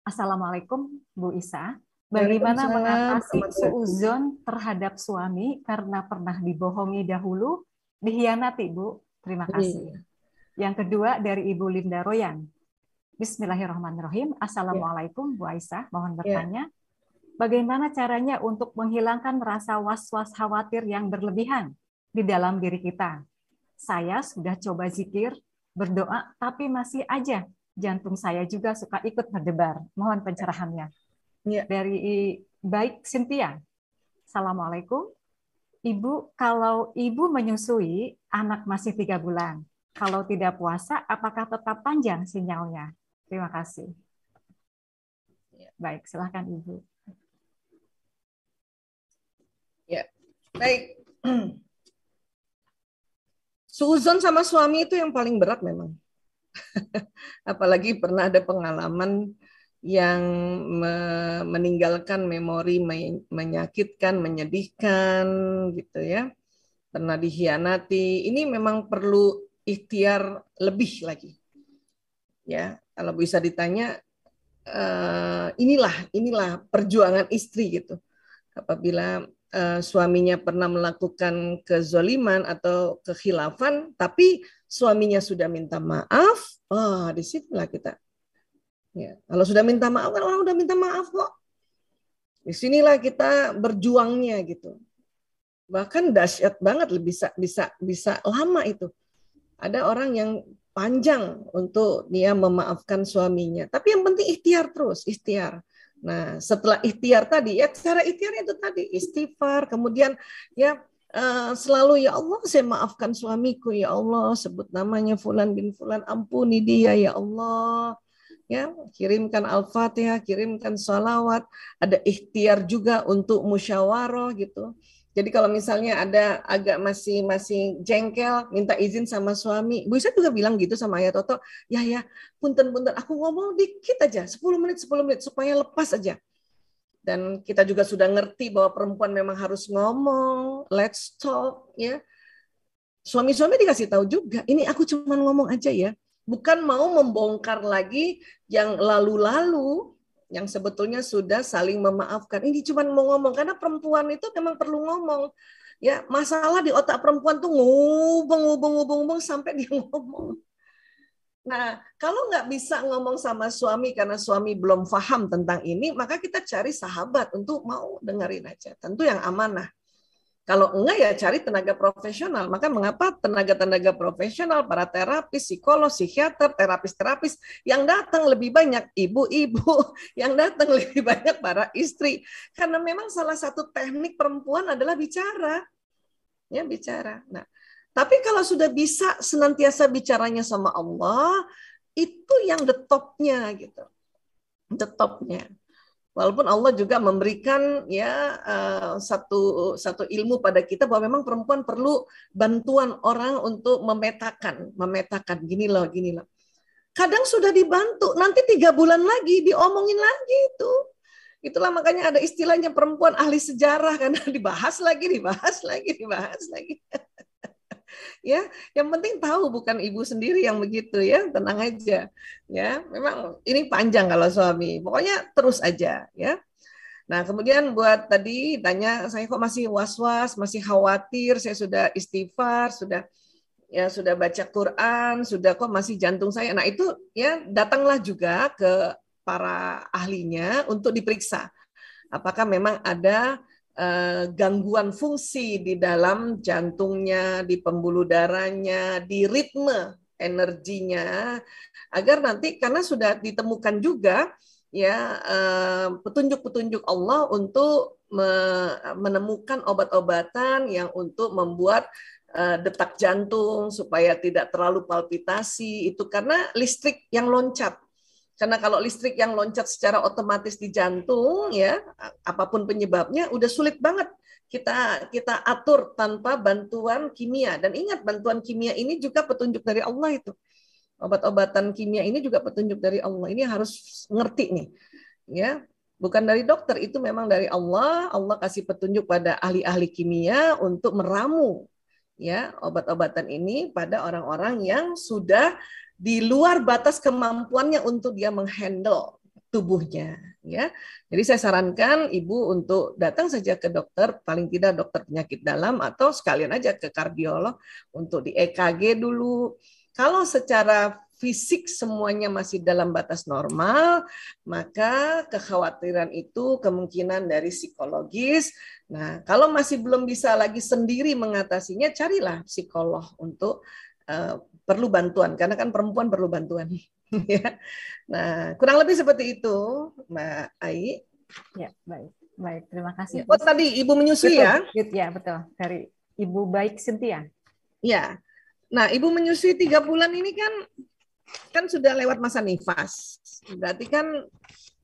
Assalamualaikum, Bu Isa. Bagaimana Waalaikumsalam mengatasi warahmatullahi. suuzon terhadap suami karena pernah dibohongi dahulu, dikhianati, Bu? Terima kasih. Iya, Yang kedua dari Ibu Linda Royan. Bismillahirrahmanirrahim. iya, Assalamualaikum, Bu Aisyah. Mohon iya. bertanya, bagaimana caranya untuk menghilangkan rasa was-was khawatir yang berlebihan di dalam diri kita? Saya sudah coba zikir, berdoa, tapi masih aja jantung saya juga suka ikut berdebar. Mohon pencerahannya. Iya. Dari Baik Cynthia. Assalamualaikum. Ibu, kalau ibu menyusui, anak masih 3 bulan. Kalau tidak puasa, apakah tetap panjang sinyalnya? Terima kasih. Baik, silahkan Ibu. Ya, baik. Suuzon sama suami itu yang paling berat memang. Apalagi pernah ada pengalaman yang meninggalkan memori menyakitkan, menyedihkan gitu ya. Pernah dikhianati. Ini memang perlu ikhtiar lebih lagi. Ya, kalau bisa ditanya inilah perjuangan istri gitu. Apabila suaminya pernah melakukan kezoliman atau kekhilafan, tapi suaminya sudah minta maaf, disitulah kita. Ya, kalau sudah minta maaf kan orang udah minta maaf kok. Disinilah kita berjuangnya gitu. Bahkan dahsyat banget, bisa lama itu. Ada orang yang panjang untuk dia memaafkan suaminya. Tapi yang penting ikhtiar terus, ikhtiar. Nah, setelah ikhtiar tadi, ya cara ikhtiarnya itu tadi, istighfar, kemudian ya selalu ya Allah saya maafkan suamiku ya Allah, sebut namanya Fulan bin Fulan, ampuni dia ya Allah. Ya, kirimkan Al-Fatihah, kirimkan sholawat, ada ikhtiar juga untuk musyawarah gitu. Jadi kalau misalnya ada agak masih jengkel, minta izin sama suami. Bu Isa juga bilang gitu sama Ayah Toto, ya, punten, aku ngomong dikit aja, 10 menit, supaya lepas aja. Dan kita juga sudah ngerti bahwa perempuan memang harus ngomong, let's talk, ya. Suami-suami dikasih tahu juga, ini aku cuma ngomong aja ya. Bukan mau membongkar lagi yang lalu-lalu, yang sebetulnya sudah saling memaafkan. Ini cuma mau ngomong karena perempuan itu memang perlu ngomong. Ya, masalah di otak perempuan tuh ngubung sampai dia ngomong. Nah, kalau nggak bisa ngomong sama suami karena suami belum paham tentang ini, maka kita cari sahabat untuk mau dengerin aja. Tentu yang amanah. Kalau enggak ya cari tenaga profesional. Maka mengapa tenaga-tenaga profesional, para terapis, psikolog, psikiater, terapis-terapis yang datang lebih banyak ibu-ibu, yang datang lebih banyak para istri. Karena memang salah satu teknik perempuan adalah bicara. Ya, bicara. Nah, tapi kalau sudah bisa senantiasa bicaranya sama Allah, itu yang the top-nya gitu. The top-nya. Walaupun Allah juga memberikan ya satu ilmu pada kita bahwa memang perempuan perlu bantuan orang untuk memetakan gini loh. Kadang sudah dibantu, nanti 3 bulan lagi diomongin lagi itu. Itulah makanya ada istilahnya perempuan ahli sejarah karena dibahas lagi. Ya, yang penting tahu bukan ibu sendiri yang begitu ya, tenang aja. Ya, memang ini panjang kalau suami. Pokoknya terus aja ya. Nah, kemudian buat tadi tanya saya kok masih was-was, masih khawatir, saya sudah istighfar, sudah baca Quran, sudah kok masih jantung saya. Nah, itu ya datanglah juga ke para ahlinya untuk diperiksa. Apakah memang ada gangguan fungsi di dalam jantungnya, di pembuluh darahnya, di ritme energinya, agar nanti karena sudah ditemukan juga ya petunjuk-petunjuk Allah untuk menemukan obat-obatan yang untuk membuat detak jantung supaya tidak terlalu palpitasi itu karena listrik yang loncat. Karena kalau listrik yang loncat secara otomatis di jantung ya apapun penyebabnya udah sulit banget kita atur tanpa bantuan kimia. Dan ingat bantuan kimia ini juga petunjuk dari Allah itu. Obat-obatan kimia ini juga petunjuk dari Allah. Ini harus ngerti nih. Ya, bukan dari dokter, itu memang dari Allah. Allah kasih petunjuk pada ahli-ahli kimia untuk meramu ya obat-obatan ini pada orang-orang yang sudah di luar batas kemampuannya untuk dia menghandle. tubuhnya, ya. Jadi saya sarankan ibu untuk datang saja ke dokter, paling tidak dokter penyakit dalam atau sekalian aja ke kardiolog untuk di EKG dulu. Kalau secara fisik semuanya masih dalam batas normal, maka kekhawatiran itu kemungkinan dari psikologis. Nah, kalau masih belum bisa lagi sendiri mengatasinya, carilah psikolog untuk perlu bantuan, karena kan perempuan perlu bantuan. Ya. Nah, kurang lebih seperti itu, Mbak Ai. Ya, baik. Baik, terima kasih. Oh, tadi Ibu menyusui betul, ya? Ya, betul. Dari Ibu Baik Cynthia. Ya. Nah, Ibu menyusui 3 bulan ini kan sudah lewat masa nifas. Berarti kan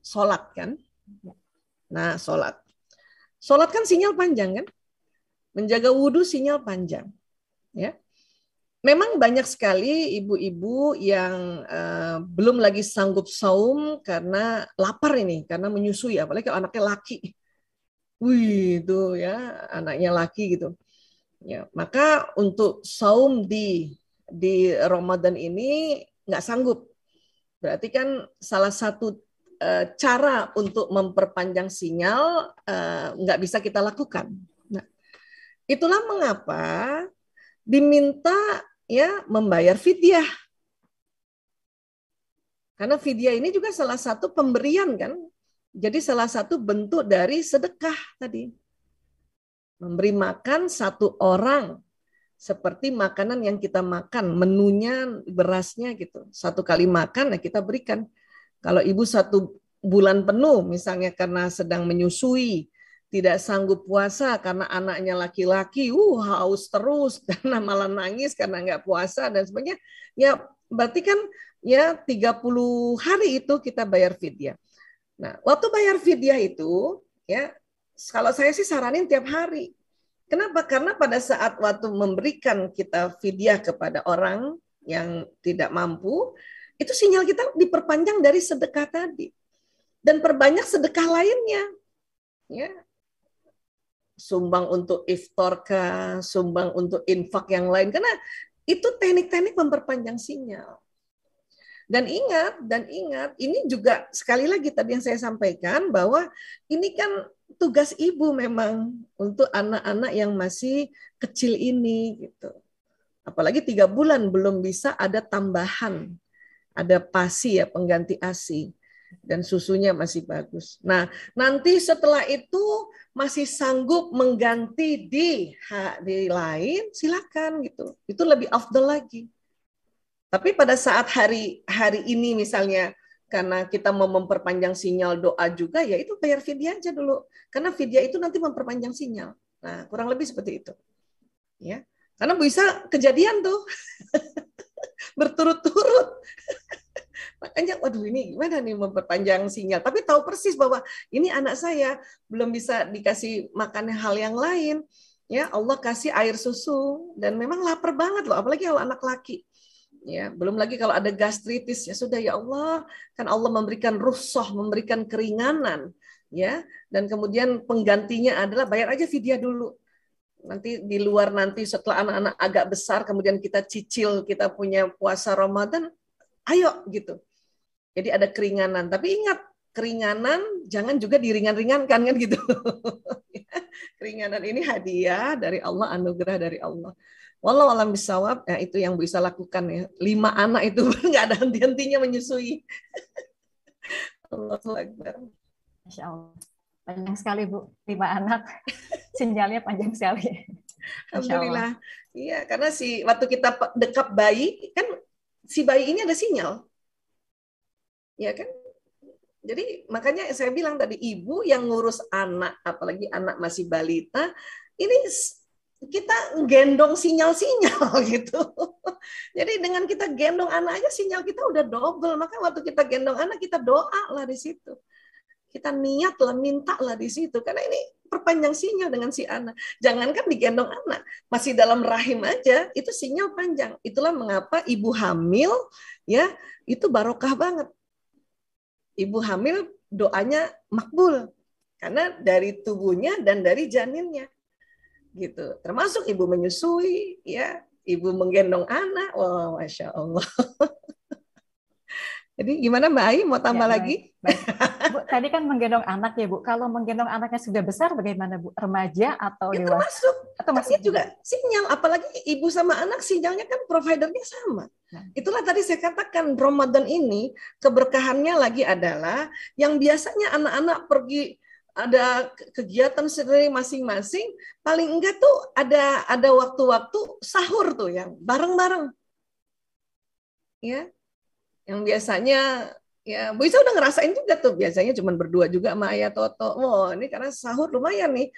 sholat kan? Nah, sholat. Sholat kan sinyal panjang kan? Menjaga wudhu sinyal panjang. Ya. Memang banyak sekali ibu-ibu yang belum lagi sanggup saum karena lapar ini, karena menyusui, apalagi kalau anaknya laki. Wih, itu ya, anaknya laki gitu. Ya, maka untuk saum di Ramadan ini nggak sanggup. Berarti kan salah satu cara untuk memperpanjang sinyal nggak bisa kita lakukan. Nah, itulah mengapa diminta ya membayar fidyah. Karena fidyah ini juga salah satu pemberian kan. Jadi salah satu bentuk dari sedekah tadi. Memberi makan satu orang seperti makanan yang kita makan, menunya, berasnya gitu. Satu kali makan, nah kita berikan. Kalau ibu 1 bulan penuh, misalnya karena sedang menyusui, tidak sanggup puasa karena anaknya laki-laki, haus terus, karena malah nangis karena nggak puasa dan sebagainya, ya berarti kan ya 30 hari itu kita bayar fidyah. Nah, waktu bayar fidyah itu, ya kalau saya sih saranin tiap hari. Kenapa? Karena pada saat waktu memberikan kita fidyah kepada orang yang tidak mampu, itu sinyal kita diperpanjang dari sedekah tadi. Dan perbanyak sedekah lainnya. Ya. Sumbang untuk iftar kah, sumbang untuk infak yang lain. Karena itu teknik-teknik memperpanjang sinyal. Dan ingat, ini juga sekali lagi tadi yang saya sampaikan bahwa ini kan tugas ibu memang untuk anak-anak yang masih kecil ini gitu. Apalagi 3 bulan belum bisa ada tambahan, ada PASI ya, pengganti ASI, dan susunya masih bagus. Nah, nanti setelah itu masih sanggup mengganti di lain, silakan gitu. Itu lebih afdal lagi. Tapi pada saat hari ini misalnya karena kita mau memperpanjang sinyal doa juga, ya itu bayar fidyah aja dulu. Karena fidyah itu nanti memperpanjang sinyal. Nah, kurang lebih seperti itu. Ya. Karena bisa kejadian tuh berturut-turut. Makanya, waduh ini gimana nih memperpanjang sinyal. Tapi tahu persis bahwa ini anak saya belum bisa dikasih makan hal yang lain. Ya, Allah kasih air susu dan memang lapar banget loh, apalagi kalau anak laki. Ya, belum lagi kalau ada gastritis, ya sudah ya Allah, kan Allah memberikan rukhsah, memberikan keringanan, ya, dan kemudian penggantinya adalah bayar aja fidyah dulu. Nanti di luar nanti setelah anak-anak agak besar, kemudian kita cicil, kita punya puasa Ramadan, ayo gitu. Jadi ada keringanan, tapi ingat keringanan jangan juga diringan-ringankan kan gitu. Keringanan ini hadiah dari Allah, anugerah dari Allah. Walau alam bisawab, ya itu yang bisa lakukan ya. 5 anak itu nggak ada henti-hentinya menyusui. Allahu Akbar. Masya Allah. Panjang sekali Bu, 5 anak. Sinyalnya panjang sekali. Alhamdulillah. Iya, karena waktu kita dekap bayi, kan si bayi ini ada sinyal. Ya kan? Jadi makanya saya bilang tadi, ibu yang ngurus anak, apalagi anak masih balita, ini kita gendong sinyal-sinyal gitu. Jadi dengan kita gendong anak aja sinyal kita udah double. Maka waktu kita gendong anak kita doa lah di situ. Kita niat lah, minta lah di situ. Karena ini perpanjang sinyal dengan si anak. Jangankan digendong anak, masih dalam rahim aja itu sinyal panjang. Itulah mengapa ibu hamil ya itu barokah banget. Ibu hamil doanya makbul karena dari tubuhnya dan dari janinnya. Gitu, termasuk ibu menyusui, ya, ibu menggendong anak, wah, masya Allah. Jadi gimana Mbak Ai, mau Ya, tambah baik, lagi? baik. Bu, tadi kan menggendong anak ya, Bu. Kalau menggendong anaknya sudah besar, bagaimana, Bu? Remaja atau Ya dewasa? termasuk, Atau kan masuk dia juga juga? sinyal, apalagi ibu sama anak sinyalnya kan providernya sama. Nah, Itulah tadi saya katakan Ramadan ini keberkahannya lagi adalah yang biasanya anak-anak pergi ada kegiatan sendiri masing-masing, paling enggak tuh ada waktu-waktu sahur tuh yang bareng-bareng, ya. Yang biasanya ya Bu Isa udah ngerasain juga tuh, biasanya cuma berdua juga sama Ayah Toto. Oh ini karena sahur lumayan nih,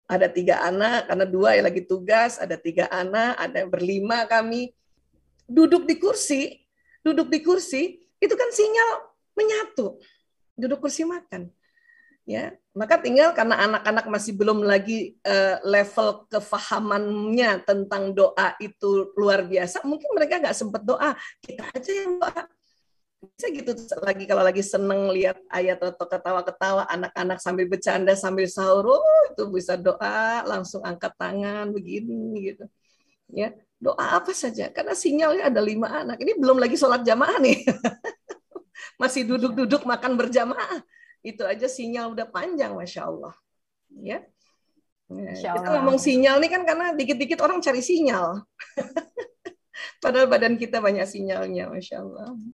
ada 3 anak, karena 2 yang lagi tugas, ada 3 anak, ada berlima kami duduk di kursi, itu kan sinyal menyatu, duduk kursi makan, ya. Maka tinggal karena anak-anak masih belum lagi level kefahamannya tentang doa itu luar biasa, mungkin mereka nggak sempat doa, kita aja yang doa. Bisa gitu lagi kalau lagi seneng lihat ayat atau ketawa-ketawa anak-anak sambil bercanda sambil sahur, itu bisa doa langsung angkat tangan begini gitu, ya. Doa apa saja karena sinyalnya ada 5 anak, ini belum lagi sholat jamaah nih. Masih Masya Allah. duduk-duduk makan berjamaah, itu aja sinyal udah panjang, Masya Allah, ya. Masya Kita Allah. ngomong sinyal nih kan karena dikit-dikit orang cari sinyal, padahal badan kita banyak sinyalnya, Masya Allah.